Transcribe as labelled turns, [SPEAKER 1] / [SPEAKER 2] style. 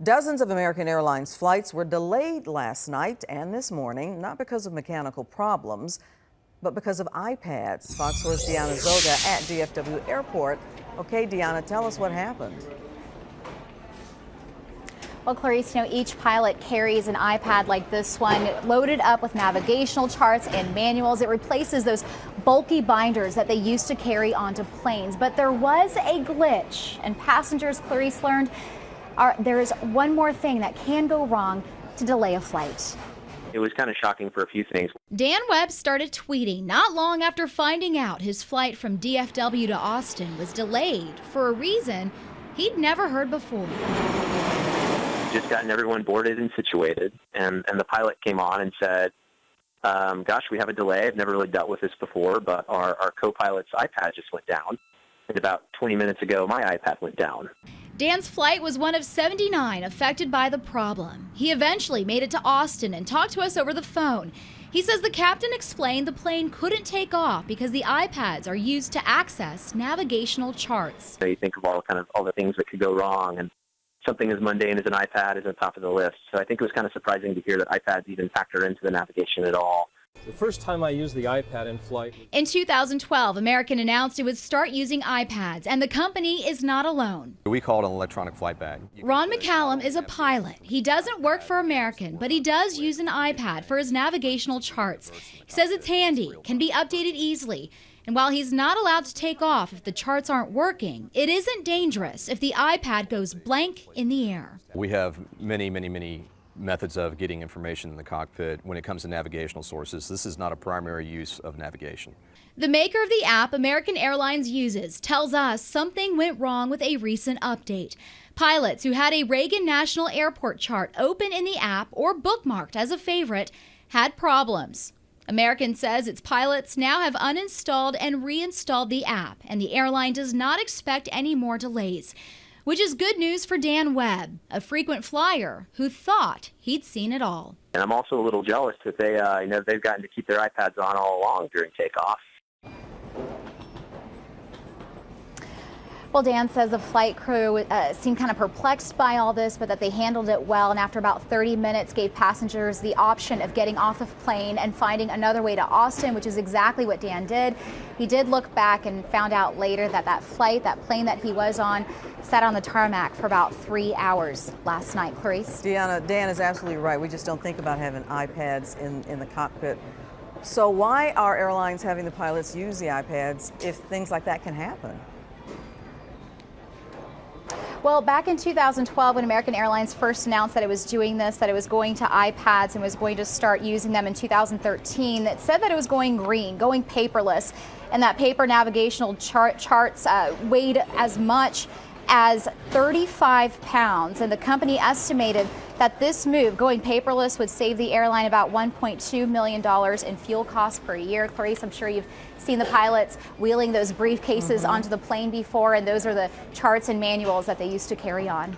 [SPEAKER 1] Dozens of American Airlines flights were delayed last night and this morning, not because of mechanical problems, but because of iPads. Fox 4's Deanna Zoga at DFW Airport. Okay, Deanna, tell us what happened.
[SPEAKER 2] Well, Clarice, each pilot carries an iPad like this one, loaded up with navigational charts and manuals. It replaces those bulky binders that they used to carry onto planes. But there was a glitch, and passengers, Clarice learned, there is one more thing that can go wrong to delay a flight.
[SPEAKER 3] It was kind of shocking for a few things.
[SPEAKER 4] Dan Webb started tweeting not long after finding out his flight from DFW to Austin was delayed for a reason he'd never heard before.
[SPEAKER 3] Just gotten everyone boarded and situated, and the pilot came on and said, gosh, we have a delay. I've never really dealt with this before, but our co-pilot's iPad just went down. And about 20 minutes ago, my iPad went down.
[SPEAKER 4] Dan's flight was one of 79 affected by the problem. He eventually made it to Austin and talked to us over the phone. He says the captain explained the plane couldn't take off because the iPads are used to access navigational charts.
[SPEAKER 3] So you think of all the things that could go wrong, and something as mundane as an iPad is on top of the list. So I think it was kind of surprising to hear that iPads even factor into the navigation at all.
[SPEAKER 5] The first time I used the iPad in flight.
[SPEAKER 4] In 2012, American announced it would start using iPads, and the company is not alone.
[SPEAKER 6] We call it an electronic flight bag.
[SPEAKER 4] Ron McCallum is a pilot. He doesn't work for American, but he does use an iPad for his navigational charts. He says it's handy, can be updated easily. And while he's not allowed to take off if the charts aren't working, it isn't dangerous if the iPad goes blank in the air.
[SPEAKER 6] We have many methods of getting information in the cockpit. When it comes to navigational sources, this is not a primary use of navigation.
[SPEAKER 4] The maker of the app American Airlines uses tells us something went wrong with a recent update. Pilots who had a Reagan National Airport chart open in the app or bookmarked as a favorite had problems. American says its pilots now have uninstalled and reinstalled the app, and the airline does not expect any more delays. Which is good news for Dan Webb, a frequent flyer who thought he'd seen it all.
[SPEAKER 3] And I'm also a little jealous that they've gotten to keep their iPads on all along during takeoff.
[SPEAKER 2] Well, Dan says the flight crew seemed kind of perplexed by all this, but that they handled it well, and after about 30 minutes gave passengers the option of getting off the plane and finding another way to Austin, which is exactly what Dan did. He did look back and found out later that that plane that he was on, sat on the tarmac for about 3 hours last night. Clarice?
[SPEAKER 1] Deanna, Dan is absolutely right. We just don't think about having iPads in the cockpit. So why are airlines having the pilots use the iPads if things like that can happen?
[SPEAKER 2] Well, back in 2012, when American Airlines first announced that it was doing this, that it was going to iPads and was going to start using them in 2013, it said that it was going green, going paperless, and that paper navigational charts weighed as much as 35 pounds. And the company estimated that this move, going paperless, would save the airline about $1.2 million in fuel costs per year. Clarice, I'm sure you've seen the pilots wheeling those briefcases onto the plane before, and those are the charts and manuals that they used to carry on.